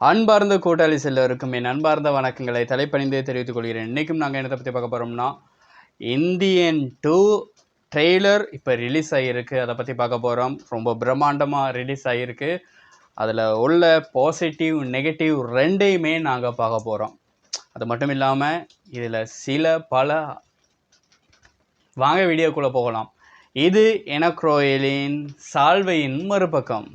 அன்பார்ந்த கூட்டாளி செல்லருக்கும் என் அன்பார்ந்த வணக்கங்களை தலைப்பணிந்தே தெரிவித்துக் கொள்கிறேன். இன்றைக்கும் நாங்கள் என்னத்தை பற்றி பார்க்க போகிறோம்னா, இந்தியன் 2 ட்ரெய்லர் இப்போ ரிலீஸ் ஆகியிருக்கு. அதை பற்றி பார்க்க போகிறோம். ரொம்ப பிரம்மாண்டமாக ரிலீஸ் ஆகியிருக்கு. அதில் உள்ள பாசிட்டிவ் நெகட்டிவ் ரெண்டையுமே நாங்கள் பார்க்க போகிறோம். அது மட்டும் இல்லாமல் இதில் பல வாங்க வீடியோக்குள்ளே போகலாம். இது எனக்ரோயிலின் சால்வையின் மறுபக்கம்.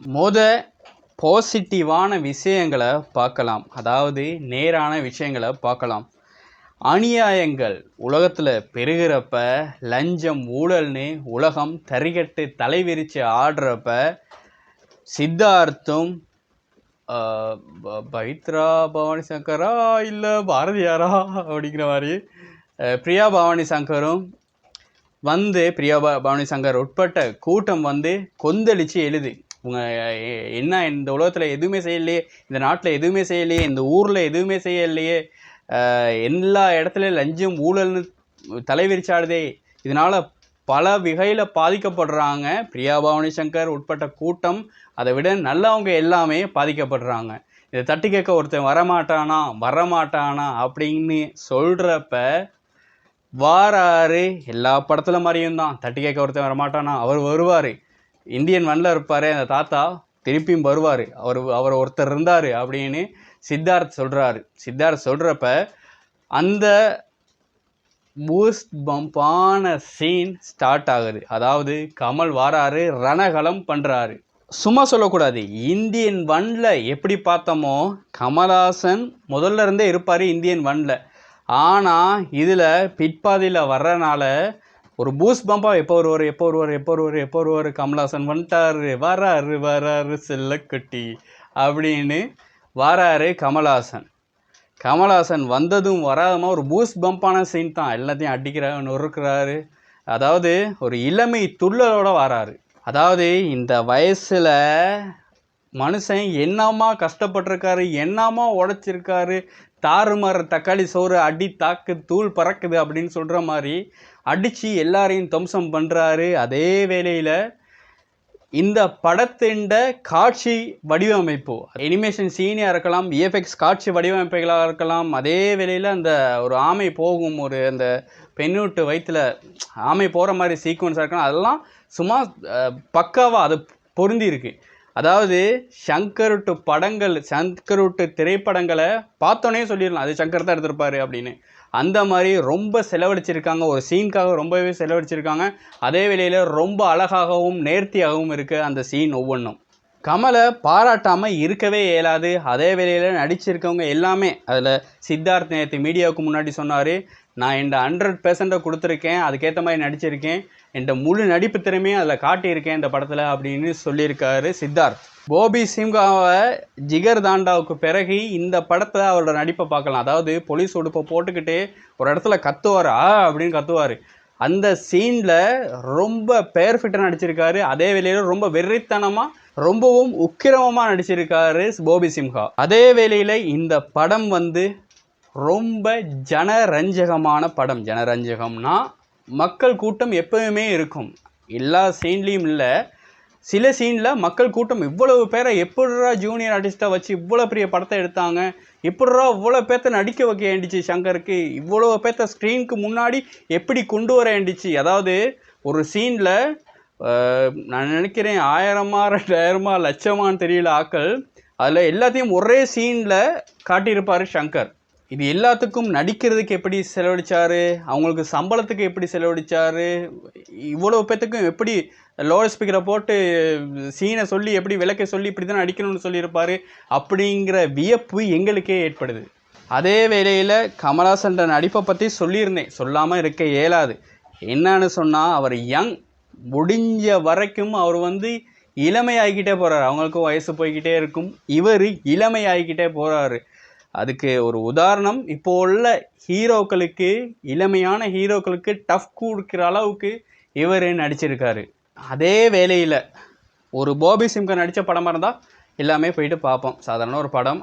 பாசிட்டிவான விஷயங்களை பார்க்கலாம், அதாவது நேரான விஷயங்களை பார்க்கலாம். அநியாயங்கள் உலகத்தில் பெருகிறப்ப, லஞ்சம் ஊழல்னு உலகம் தரிகட்டு தலைவிரித்து ஆடுறப்ப, சித்தார்த்தும் பவித்ரா பவானி சங்கரா இல்லை பாரதியாரா அப்படிங்கிற மாதிரி பிரியா பவானி சங்கரும் பிரியா பவானி சங்கர் உட்பட்ட கூட்டம் கொந்தளிச்சு எழுது. உங்க என்ன இந்த உலகத்தில் எதுவுமே செய்யலையே, இந்த நாட்டில் எதுவுமே செய்யலையே, இந்த ஊரில் எதுவுமே செய்யலையே, எல்லா இடத்துலையும் லஞ்சம் ஊழல்னு தலைவிரிச்சாடுதே, இதனால் பல வகையில் பாதிக்கப்படுறாங்க. பிரியா பவானி சங்கர் உட்பட்ட கூட்டம், அதை விட நல்லவங்க எல்லாமே பாதிக்கப்படுறாங்க. இதை தட்டி கேட்க ஒருத்தன் வரமாட்டானா அப்படின்னு சொல்கிறப்ப வாராரு. எல்லா படத்துல மாதிரியும் தான், தட்டி கேட்க ஒருத்தன் வரமாட்டானா, அவர் வருவார். இந்தியன் 1ல் இருப்பார் அந்த தாத்தா, திருப்பியும் வருவார். அவர் ஒருத்தர் இருந்தார் அப்படின்னு சித்தார்த் சொல்கிறாரு. சித்தார்த் சொல்கிறப்ப அந்த பூஸ்ட் பம்பான சீன் ஸ்டார்ட் ஆகுது. அதாவது கமல் வாராரு, ரணகலம் பண்ணுறாரு. சும்மா சொல்லக்கூடாது. இந்தியன் 1ல் எப்படி பார்த்தோமோ, கமல்ஹாசன் முதல்ல இருந்தே இருப்பார் இந்தியன் 1ல். ஆனால் இதில் பிற்பாதியில் வர்றனால ஒரு பூஸ்ட் பம்பாக எப்போ வருவார் கமல்ஹாசன் வந்துட்டாரு, வராரு செல்லக்குட்டி அப்படின்னு வராரு கமல்ஹாசன் வந்ததும் வராதமா ஒரு பூஸ்ட் பம்பான சீன் தான். எல்லாத்தையும் அடிக்கிறாரு, நொறுக்கிறாரு. அதாவது ஒரு இளமை துள்ளலோட வராரு. அதாவது இந்த வயசில் மனுஷன் என்னமா கஷ்டப்பட்டிருக்காரு, என்னமா உழைச்சிருக்காரு, தாறுமாறு தக்காளி சோறு அடி தாக்கு தூள் பறக்குது அப்படின்னு சொல்கிற மாதிரி அடித்து எல்லாரையும் துவம்சம் பண்ணுறாரு. அதே வேளையில் இந்த படத்தின் காட்சி வடிவமைப்பு, அனிமேஷன் சீனியாக இருக்கலாம், விஎஃப்எக்ஸ் காட்சி வடிவமைப்புகளாக இருக்கலாம். அதே வேளையில் அந்த ஒரு ஆமை போகும், அந்த பெண்ணூட்டு வயிற்றில் ஆமை போகிற மாதிரி சீக்வன்ஸாக இருக்கலாம். அதெல்லாம் சும்மா பக்காவாக அது பொருந்தி இருக்கு. அதாவது சங்கருட்டு திரைப்படங்களை பார்த்தோன்னே சொல்லிடலாம் அது சங்கர் தான் எடுத்திருப்பாரு அப்படின்னு. அந்த மாதிரி ரொம்ப செலவழிச்சிருக்காங்க, ஒரு சீனுக்காக ரொம்பவே செலவழிச்சிருக்காங்க. அதே வேளையில் ரொம்ப அழகாகவும் நேர்த்தியாகவும் இருக்குது அந்த சீன் ஒவ்வொன்றும். கமலை பாராட்டாமல் இருக்கவே இயலாது. அதே வேளையில் நடிச்சிருக்கவங்க எல்லாமே, அதில் சித்தார்த் நேற்று மீடியாவுக்கு முன்னாடி சொன்னார், நான் என் 100% கொடுத்துருக்கேன், அதுக்கேற்ற மாதிரி நடிச்சிருக்கேன், என் முழு நடிப்பு திறமையும் அதில் காட்டியிருக்கேன் இந்த படத்தில் அப்படின்னு சொல்லியிருக்காரு சித்தார்த். பாபி சிம்ஹாவை ஜிகர் தாண்டாவுக்கு பிறகு இந்த படத்தில் அவரோட நடிப்பை பார்க்கலாம். அதாவது போலீஸ் உடுப்பை போட்டுக்கிட்டு ஒரு இடத்துல கத்துவார், அப்படின்னு கத்துவார். அந்த சீனில் ரொம்ப பெர்ஃபெக்டாக நடிச்சிருக்காரு. அதே வேளையில் ரொம்ப வெறித்தனமாக ரொம்பவும் உக்கிரமமாக நடிச்சிருக்காரு பாபி சிம்ஹா. அதே வேளையில் இந்த படம் ரொம்ப ஜனரஞ்சகமான படம். ஜனரஞ்சகம்னா மக்கள் கூட்டம் எப்பவுமே இருக்கும், எல்லா சீன்லேயும் இல்லை, சில சீனில் மக்கள் கூட்டம் இவ்வளவு பேரை எப்படிரா ஜூனியர் ஆர்டிஸ்ட்டாக வச்சு இவ்வளோ பெரிய படத்தை எடுத்தாங்க, எப்படிரா இவ்வளோ பேர்த்த நடிக்க வைக்க வேண்டிச்சு, சங்கருக்கு இவ்வளோ பேர்த்த ஸ்க்ரீனுக்கு முன்னாடி எப்படி கொண்டு வர வேண்டிச்சு. அதாவது ஒரு சீனில் நான் நினைக்கிறேன் 1000 2000 லட்சமானு தெரியல ஆக்கள், அதில் எல்லாத்தையும் ஒரே சீனில் காட்டியிருப்பார் சங்கர். இது எல்லாத்துக்கும் நடிக்கிறதுக்கு எப்படி செலவழிச்சார், அவங்களுக்கு சம்பளத்துக்கு எப்படி செலவழிச்சார், இவ்வளோ பேர்த்துக்கும் எப்படி லோவர் ஸ்பீக்கரை போட்டு சீனை சொல்லி எப்படி விளக்க சொல்லி இப்படி தான் நடிக்கணும்னு சொல்லியிருப்பார் அப்படிங்கிற வியப்பு எங்களுக்கே ஏற்படுது. அதே வேளையில் கமல்ஹாசன் நடிப்பை பற்றி சொல்லியிருந்தேன், சொல்லாமல் இருக்க இயலாது. என்னன்னு சொன்னால், அவர் யங், முடிஞ்ச வரைக்கும் அவர் இளமையாகிக்கிட்டே போகிறார். அவங்களுக்கும் வயசு போய்கிட்டே இருக்கும், இவர் இளமையாகிக்கிட்டே போகிறாரு. அதுக்கு ஒரு உதாரணம், இப்போ உள்ள ஹீரோக்களுக்கு, இளமையான ஹீரோக்களுக்கு டஃப் கொடுக்குற அளவுக்கு இவர் நடிச்சிருக்காரு. அதே வேளையில் ஒரு பாபி சிம்ஹா நடித்த படமாக இருந்தால் எல்லாமே போயிட்டு பார்ப்போம். சாதாரண ஒரு படம்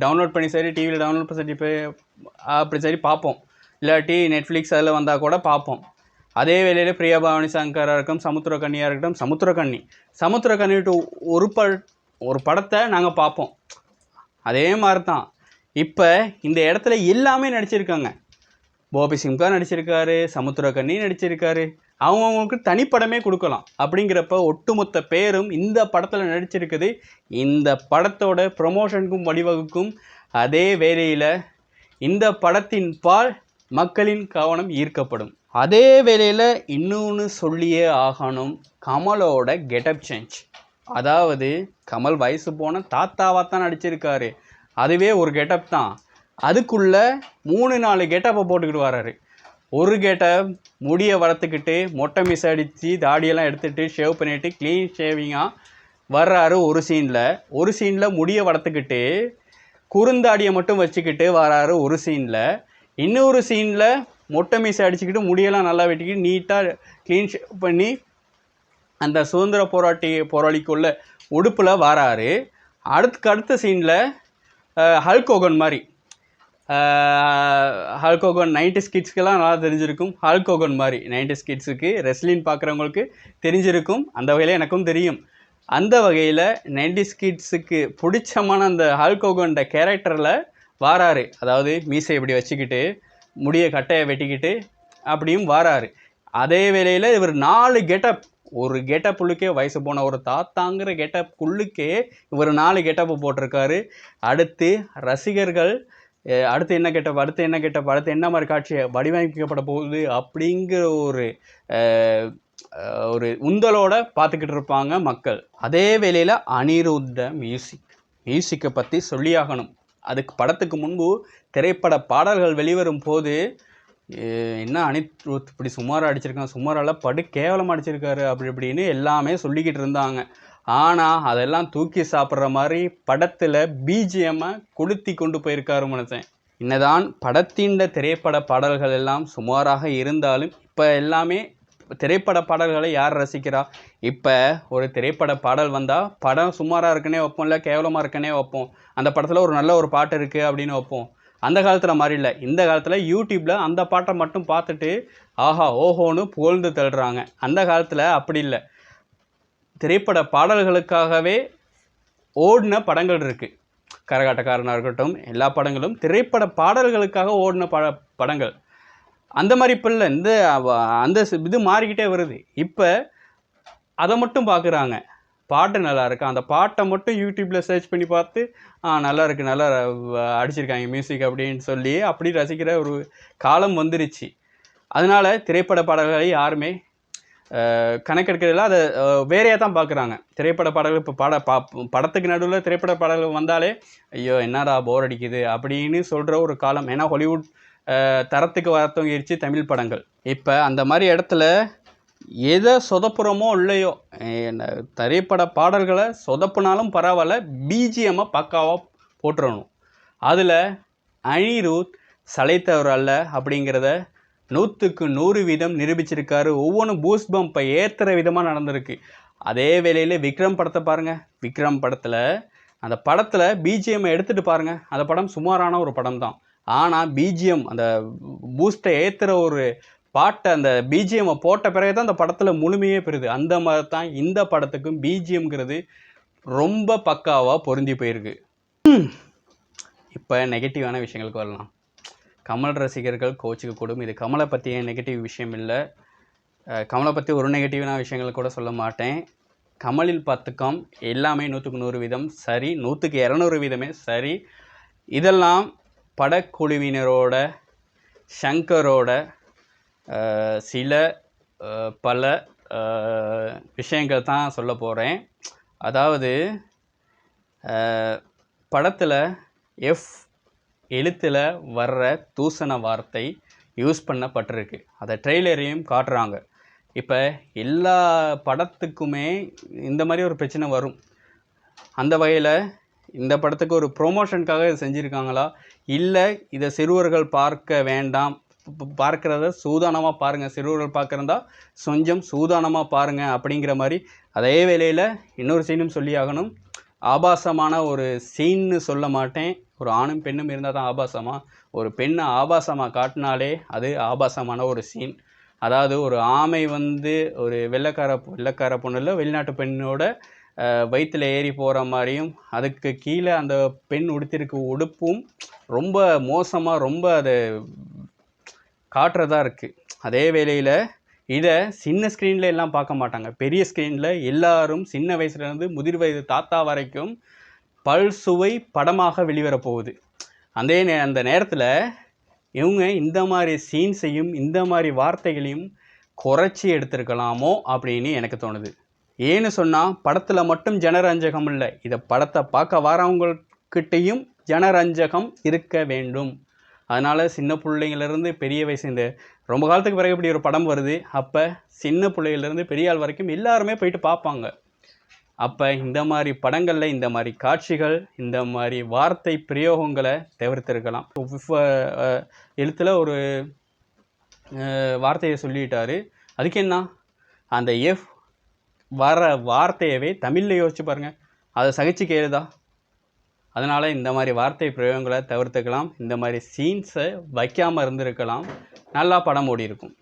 டவுன்லோட் பண்ணி சரி, டிவியில் டவுன்லோட் பண்ணி அப்படி சரி பார்ப்போம், இல்லாட்டி நெட்ஃப்ளிக்ஸ் அதில் வந்தால் கூட பார்ப்போம். அதே வேளையில் பிரியா பவானி சங்கராக இருக்கட்டும், சமுத்திரக்கன்னியாக இருக்கட்டும், சமுத்திரக்கன்னி டு ஒரு படத்தை நாங்கள் பார்ப்போம். அதே மாதிரி தான் இப்போ இந்த இடத்துல எல்லாமே நடிச்சிருக்காங்க. போபி சிம்கா நடிச்சிருக்காரு, சமுத்திரக்கனி நடிச்சிருக்காரு. அவங்கவுங்களுக்கு தனிப்படமே கொடுக்கலாம். அப்படிங்கிறப்ப ஒட்டுமொத்த பேரும் இந்த படத்தில் நடிச்சிருக்குது. இந்த படத்தோட ப்ரொமோஷனுக்கும் வழிவகுக்கும். அதே வேளையில் இந்த படத்தின் பால் மக்களின் கவனம் ஈர்க்கப்படும். அதே வேளையில் இன்னொன்று சொல்லியே ஆகணும், கமலோட கெட்டப் சேஞ்ச். அதாவது கமல் வயசு போன தாத்தாவாக தான் நடிச்சிருக்காரு. அதுவே ஒரு கெட்டப் தான். அதுக்குள்ளே 3-4 கெட்டப்பை போட்டுக்கிட்டு வர்றாரு. ஒரு கெட்டப் முடியை வளர்த்துக்கிட்டு மொட்டை மிஸ் அடித்து தாடியெல்லாம் எடுத்துகிட்டு ஷேவ் பண்ணிவிட்டு க்ளீன் ஷேவிங்காக வர்றாரு ஒரு சீனில் முடியை வளர்த்துக்கிட்டு குறுந்தாடியை மட்டும் வச்சுக்கிட்டு வராரு ஒரு சீனில். இன்னொரு சீனில் மொட்டை மிஸ் அடிச்சுக்கிட்டு முடியெல்லாம் நல்லா வெட்டிக்கிட்டு நீட்டாக க்ளீன் ஷேவ் பண்ணி அந்த சுதந்திர போராளிக்குள்ள உடுப்பில் வராரு. அடுத்த சீனில் ஹல்கோகன் மாதிரி, ஹல்கோகன் 90s கிட்ஸ்க்கெல்லாம் நல்லா தெரிஞ்சிருக்கும். ஹல்கோகன் மாதிரி 90s கிட்ஸுக்கு ரெஸ்லிங் பார்க்குறவங்களுக்கு தெரிஞ்சிருக்கும். அந்த வகையில் எனக்கும் தெரியும். அந்த வகையில் 90s கிட்ஸுக்கு பிடிச்சமான அந்த ஹல்கோகன்ட கேரக்டரில் வாராரு. அதாவது மீசை இப்படி வச்சுக்கிட்டு முடியை கட்டையை வெட்டிக்கிட்டு அப்படியும் வாராரு. அதே வேளையில் இவர் 4 கெட்டப், ஒரு கெட்டப்புள்ளுக்கே வயசு போன ஒரு தாத்தாங்கிற கெட்டப்புள்ளுக்கே இவர் 4 கெட்டப்பு போட்டிருக்காரு. அடுத்து ரசிகர்கள் அடுத்து என்ன கெட்டப், என்ன மாதிரி காட்சியை வடிவமைக்கப்பட போகுது அப்படிங்கிற ஒரு உந்தலோட பார்த்துக்கிட்டு இருப்பாங்க மக்கள். அதே வேளையில் அனிருத்த மியூசிக்கை பற்றி சொல்லியாகணும். அதுக்கு படத்துக்கு முன்பு திரைப்பட பாடல்கள் வெளிவரும் போது என்ன அனிருத் இப்படி சுமாராக அடிச்சிருக்காங்க, சுமாரால் படு கேவலமாக அடிச்சிருக்காரு இப்படின்னு எல்லாமே சொல்லிக்கிட்டு இருந்தாங்க. ஆனால் அதெல்லாம் தூக்கி சாப்பிட்ற மாதிரி படத்தில் பிஜிஎம்மை கொளுத்தி கொண்டு போயிருக்காரு மனுஷன். என்னதான் படத்தின் திரைப்பட பாடல்கள் எல்லாம் சுமாராக இருந்தாலும் இப்போ எல்லாமே திரைப்பட பாடல்களை யார் ரசிக்கிறா? இப்போ ஒரு திரைப்பட பாடல் வந்தால் படம் சுமாராக இருக்குன்னே வைப்போம், இல்லை கேவலமாக இருக்குன்னே வைப்போம். அந்த படத்தில் ஒரு நல்ல ஒரு பாட்டு இருக்குது அப்படின்னு வைப்போம். அந்த காலத்தில் மாதிரி இல்லை. இந்த காலத்தில் யூடியூப்பில் அந்த பாட்டை மட்டும் பார்த்துட்டு ஆஹா ஓஹோன்னு புகழ்ந்து தள்ளுறாங்க. அந்த காலத்தில் அப்படி இல்லை. திரைப்பட பாடல்களுக்காகவே ஓடின படங்கள் இருக்குது. கரகாட்டக்காரனாக இருக்கட்டும், எல்லா படங்களும் திரைப்பட பாடல்களுக்காக ஓடின படங்கள். அந்த மாதிரி இப்போ இல்லை. அந்த இது மாறிக்கிட்டே வருது. இப்போ அதை மட்டும் பார்க்குறாங்க. பாட்டு நல்லா இருக்கு, அந்த பாட்டை மட்டும் யூடியூப்பில் சர்ச் பண்ணி பார்த்து நல்லா இருக்குது, நல்லா அடிச்சிருக்காங்க மியூசிக் அப்படின்னு சொல்லி அப்படி ரசிக்கிற ஒரு காலம் வந்துருச்சு. அதனால் திரைப்பட பாடல்களை யாருமே கணக்கெடுக்கிறதுல அதை வேறையாக தான் பார்க்குறாங்க. திரைப்பட பாடல்கள் இப்போ படத்துக்கு நடுவில் திரைப்பட பாடல்கள் வந்தாலே ஐயோ என்னடா போர் அடிக்குது அப்படின்னு சொல்கிற ஒரு காலம். ஏன்னா ஹாலிவுட் தரத்துக்கு வரத்தொங்கிருச்சு தமிழ் படங்கள். இப்போ அந்த மாதிரி இடத்துல எதை சொதப்புறமோ இல்லையோ, திரைப்பட பாடல்களை சொதப்புனாலும் பரவாயில்ல, பிஜிஎம்மை பக்காவாக போட்டுறணும். அதில் அனிருத் சளைத்தவர் அல்ல அப்படிங்கிறத 100க்கு 100% நிரூபிச்சிருக்காரு. ஒவ்வொன்றும் பூஸ்ட் பம்பை ஏற்றுற விதமாக நடந்திருக்கு. அதே வேளையில் விக்ரம் படத்தை பாருங்கள். விக்ரம் படத்தில் அந்த படத்தில் பிஜிஎம்மை எடுத்துகிட்டு பாருங்கள். அந்த படம் சுமாரான ஒரு படம் தான். ஆனால் பிஜிஎம் அந்த பூஸ்ட்டை ஏற்றுற ஒரு பாட்டை அந்த பிஜிஎம்மை போட்ட பிறகு தான் அந்த படத்தில் முழுமையே பெறுது. அந்த மாதிரி தான் இந்த படத்துக்கும் பிஜிஎம்ங்கிறது ரொம்ப பக்காவாக பொருந்தி போயிருக்கு. இப்போ நெகட்டிவான விஷயங்களுக்கு வரலாம். கமல் ரசிகர்கள் கோச்சுக்கு கூடும். இது கமலை பற்றிய நெகட்டிவ் விஷயம் இல்லை. கமலை பற்றி ஒரு நெகட்டிவான விஷயங்கள் கூட சொல்ல மாட்டேன். கமலில் பார்த்துக்கம் எல்லாமே 100க்கு 100% சரி, 100க்கு 200% சரி. இதெல்லாம் படக்குழுவினரோட ஷங்கரோட சில பல விஷயங்கள் தான் சொல்ல போகிறேன். அதாவது படத்தில் எழுத்தில் வர்ற தூசண வார்த்தை யூஸ் பண்ணப்பட்டிருக்கு. அதை ட்ரெய்லரையும் காட்டுறாங்க. இப்போ எல்லா படத்துக்குமே இந்த மாதிரி ஒரு பிரச்சனை வரும். அந்த வகையில் இந்த படத்துக்கு ஒரு ப்ரொமோஷனுக்காக இது செஞ்சுருக்காங்களா, இல்லை இதை சிறுவர்கள் பார்க்க வேண்டாம், பார்க்குறத சூதானமாக பாருங்கள், சிறுவர்கள் பார்க்குறதா கொஞ்சம் சூதானமாக பாருங்கள் அப்படிங்கிற மாதிரி. அதே வேளையில் இன்னொரு சீனும் சொல்லி ஆகணும். ஆபாசமான ஒரு சீன்னு சொல்ல மாட்டேன். ஒரு ஆணும் பெண்ணும் இருந்தால் தான் ஆபாசமாக, ஒரு பெண்ணை ஆபாசமாக காட்டினாலே அது ஆபாசமான ஒரு சீன். அதாவது ஒரு ஆமை ஒரு வெள்ளைக்கார பொண்ணு இல்லை, வெளிநாட்டு பெண்ணோட வயிற்றில் ஏறி போகிற மாதிரியும் அதுக்கு கீழே அந்த பெண் உடுத்திருக்க உடுப்பும் ரொம்ப மோசமாக ரொம்ப அது காட்டுறதா இருக்குது. அதே வேளையில் இதை சின்ன ஸ்க்ரீனில் எல்லாம் பார்க்க மாட்டாங்க. பெரிய ஸ்க்ரீனில் எல்லாரும் சின்ன வயசுலேருந்து முதிர் வயது தாத்தா வரைக்கும் பல்சுவை படமாக வெளிவரப்போகுது. அந்த நேரத்தில் இவங்க இந்த மாதிரி சீன்ஸையும் இந்த மாதிரி வார்த்தைகளையும் குறைச்சி எடுத்திருக்கலாமோ அப்படின்னு எனக்கு தோணுது. ஏன்னு சொன்னால் படத்தில் மட்டும் ஜனரஞ்சகம் இல்லை, இதை படத்தை பார்க்க வரவங்கக்கிட்டையும் ஜனரஞ்சகம் இருக்க வேண்டும். அதனால் சின்ன பிள்ளைங்கள்லேருந்து பெரிய வயசு, இந்த ரொம்ப காலத்துக்கு பிறகு இப்படி ஒரு படம் வருது, அப்போ சின்ன பிள்ளைகள்லேருந்து பெரிய ஆள் வரைக்கும் எல்லாருமே போயிட்டு பார்ப்பாங்க. அப்போ இந்த மாதிரி படங்களில் இந்த மாதிரி காட்சிகள், இந்த மாதிரி வார்த்தை பிரயோகங்களை தவிர்த்திருக்கலாம். எழுத்தில் ஒரு வார்த்தையை சொல்லிட்டாரு, அதுக்கு என்ன அந்த எஃப் வர வார்த்தையவே தமிழில் யோசிச்சு பாருங்கள், அதை சகிச்சு கேளுதா? அதனால் இந்த மாதிரி வார்த்தை பிரயோகங்களை தவிர்த்துக்கலாம். இந்த மாதிரி சீன்ஸை வைக்காமல் இருந்திருக்கலாம். நல்லா படம் ஓடி இருக்கும்,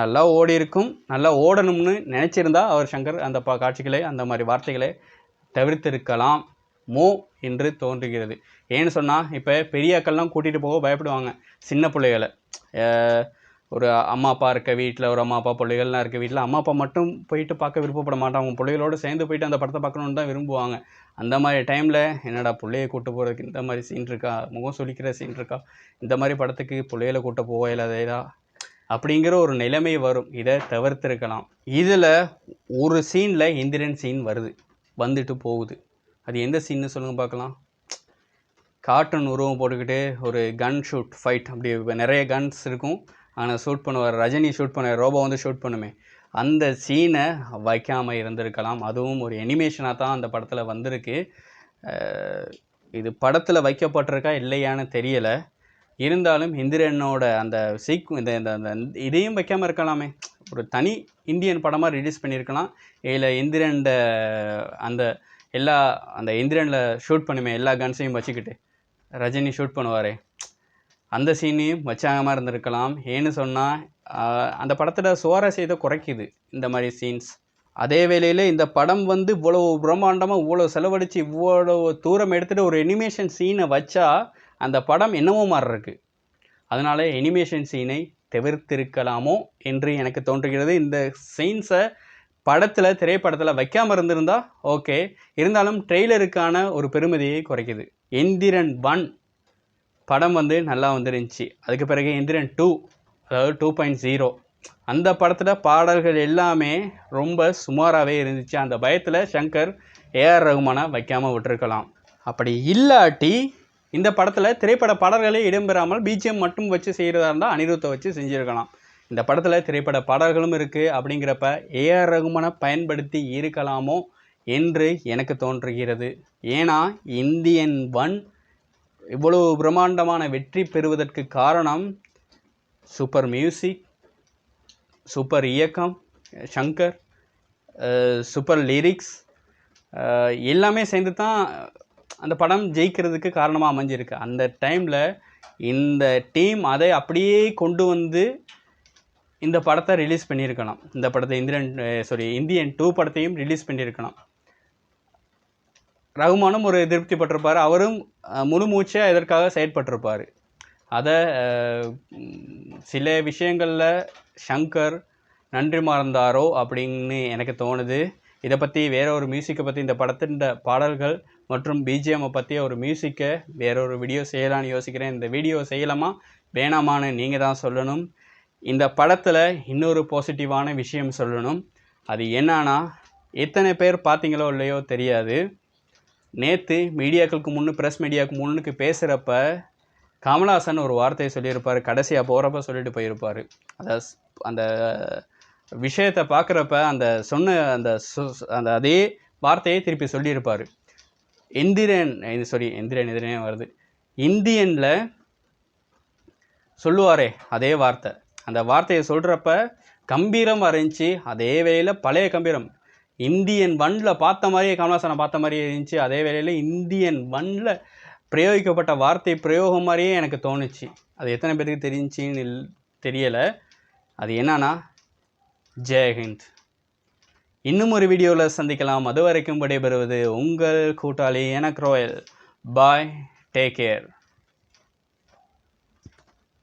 நல்லா ஓடி இருக்கும். நல்லா ஓடணும்னு நினச்சிருந்தா அவர் சங்கர் அந்த காட்சிகளை அந்த மாதிரி வார்த்தைகளை தவிர்த்திருக்கலாம் மோ என்று தோன்றுகிறது. ஏன்னு சொன்னால் இப்போ பெரியாக்கள்லாம் கூட்டிகிட்டு போக பயப்படுவாங்க சின்ன பிள்ளைகளை. ஒரு அம்மா அப்பா இருக்க வீட்டில், ஒரு அம்மா அப்பா பிள்ளைகள்லாம் இருக்க வீட்டில் அம்மா அப்பா மட்டும் போயிட்டு பார்க்க விருப்பப்பட மாட்டாங்க, அவங்க பிள்ளைகளோடு சேர்ந்து போயிட்டு அந்த படத்தை பார்க்கணுன்னு தான் விரும்புவாங்க. அந்த மாதிரி டைமில் என்னடா பிள்ளையை கூட்டு போகிறதுக்கு இந்த மாதிரி சீன் இருக்கா, முகம் சொல்லிக்கிற சீன் இருக்கா, இந்த மாதிரி படத்துக்கு பிள்ளைகளை கூட்ட போக இல்லாதா அப்படிங்கிற ஒரு நிலைமை வரும். இதை தவிர்த்திருக்கலாம். இதில் ஒரு சீனில் இந்திரன் சீன் வந்துட்டு போகுது. அது எந்த சீன்னு சொல்லுங்கள் பார்க்கலாம். கார்ட்டூன் உருவம் போட்டுக்கிட்டு ஒரு கன் ஷூட் ஃபைட், அப்படி நிறைய கன்ஸ் இருக்கும், ஆனால் ஷூட் பண்ணுவார் ரஜினி, ஷூட் பண்ணுவார், ரோபோ ஷூட் பண்ணுமே, அந்த சீனை வைக்காமல் இருந்திருக்கலாம். அதுவும் ஒரு அனிமேஷனாக தான் அந்த படத்தில் வந்திருக்கு. இது படத்தில் வைக்கப்பட்டிருக்கா இல்லையான்னு தெரியலை. இருந்தாலும் இந்திரனோட அந்த இந்த இதையும் வைக்காமல் இருக்கலாமே, ஒரு தனி இந்தியன் படமாக ரிலீஸ் பண்ணியிருக்கலாம். இதில் இந்திரன்ட அந்த இந்திரனில் ஷூட் பண்ணுமே எல்லா கன்ஸையும் வச்சுக்கிட்டு ரஜினி ஷூட் பண்ணுவார், அந்த சீனையும் வச்சாகாமல் இருந்திருக்கலாம். ஏன்னு சொன்னால் அந்த படத்தில் சுவாரஸ்யத்தை குறைக்குது இந்த மாதிரி சீன்ஸ். அதே வேளையில் இந்த படம் இவ்வளோ பிரம்மாண்டமாக இவ்வளோ செலவழித்து இவ்வளோ தூரம் எடுத்துகிட்டு ஒரு அனிமேஷன் சீனை வச்சா அந்த படம் என்னவோ மாதிரி இருக்குது. அதனால் அனிமேஷன் சீனை தவிர்த்திருக்கலாமோ என்று எனக்கு தோன்றுகிறது. இந்த சீன்ஸை திரைப்படத்தில் வைக்காமல் இருந்திருந்தால் ஓகே, இருந்தாலும் ட்ரெய்லருக்கான ஒரு பெருமதியை குறைக்குது. எந்திரன் 1 படம் நல்லா வந்துருந்துச்சு. அதுக்கு பிறகு எந்திரன் 2, அதாவது 2.0, அந்த படத்தில் பாடல்கள் எல்லாமே ரொம்ப சுமாராகவே இருந்துச்சு. அந்த பயத்தில் சங்கர் ஏஆர் ரகுமானை வைக்காமல் விட்டுருக்கலாம். அப்படி இல்லாட்டி இந்த படத்தில் திரைப்பட பாடல்களே இடம்பெறாமல் பிஜிஎம் மட்டும் வச்சு செய்கிறதா இருந்தால் அனிருத்தை வச்சு செஞ்சுருக்கலாம். இந்த படத்தில் திரைப்பட பாடல்களும் இருக்குது. அப்படிங்கிறப்ப ஏஆர் ரகுமானை பயன்படுத்தி இருக்கலாமோ என்று எனக்கு தோன்றுகிறது. ஏன்னா இந்தியன் 1 இவ்வளோ பிரம்மாண்டமான வெற்றி பெறுவதற்கு காரணம் சூப்பர் மியூசிக், சூப்பர் இயக்கம் சங்கர், சூப்பர் லிரிக்ஸ் எல்லாமே சேர்ந்து தான் அந்த படம் ஜெயிக்கிறதுக்கு காரணமாக அமைஞ்சிருக்கு. அந்த டைமில் இந்த டீம் அதை அப்படியே கொண்டு இந்த படத்தை ரிலீஸ் பண்ணியிருக்கலாம். இந்த படத்தை இந்தியன் 2 படத்தையும் ரிலீஸ் பண்ணியிருக்கலாம். ரகுமானும் ஒரு திருப்தி பட்டிருப்பார், அவரும் முழு மூச்சாக இதற்காக செயற்பட்டிருப்பார். அதை சில விஷயங்களில் சங்கர் நன்றி மறந்தாரோ அப்படின்னு எனக்கு தோணுது. இதை பற்றி வேற ஒரு மியூசிக்கை பற்றி, இந்த படத்தின் பாடல்கள் மற்றும் பிஜிஎம்மை பற்றி ஒரு மியூசிக்கை வேற ஒரு வீடியோ செய்யலான்னு யோசிக்கிறேன். இந்த வீடியோ செய்யலாமா வேணாமான்னு நீங்கள் தான் சொல்லணும். இந்த படத்தில் இன்னொரு பாசிட்டிவான விஷயம் சொல்லணும். அது என்னன்னா, எத்தனை பேர் பார்த்தீங்களோ இல்லையோ தெரியாது, நேற்று மீடியாக்களுக்கு ப்ரெஸ் மீடியாவுக்கு முன்னுக்கு பேசுகிறப்ப கமல்ஹாசன் ஒரு வார்த்தையை சொல்லியிருப்பார். கடைசியாக போகிறப்ப சொல்லிட்டு போயிருப்பார். அந்த விஷயத்தை பார்க்குறப்ப அந்த அதே வார்த்தையை திருப்பி சொல்லியிருப்பார். எந்திரனே வருது, இந்தியனில் சொல்லுவாரே அதே வார்த்தை. அந்த வார்த்தையை சொல்கிறப்ப கம்பீரம் இருந்துச்சு. அதே வேளையில் பழைய கம்பீரம் இந்தியன் 1 பார்த்த மாதிரியே, கமல்ஹாசனை பார்த்த மாதிரியே இருந்துச்சு. அதே வேளையில் இந்தியன் 1 பிரயோகிக்கப்பட்ட வார்த்தை பிரயோகம் மாதிரியே எனக்கு தோணுச்சு. அது எத்தனை பேருக்கு தெரிஞ்சின்னு தெரியலை. அது என்னன்னா, ஜெயஹிந்த். இன்னும் ஒரு வீடியோவில் சந்திக்கலாம். அது வரைக்கும் விடைபெறுவது உங்கள் கூட்டாளி எனக்கு ரோயல். பாய், டேக் கேர்.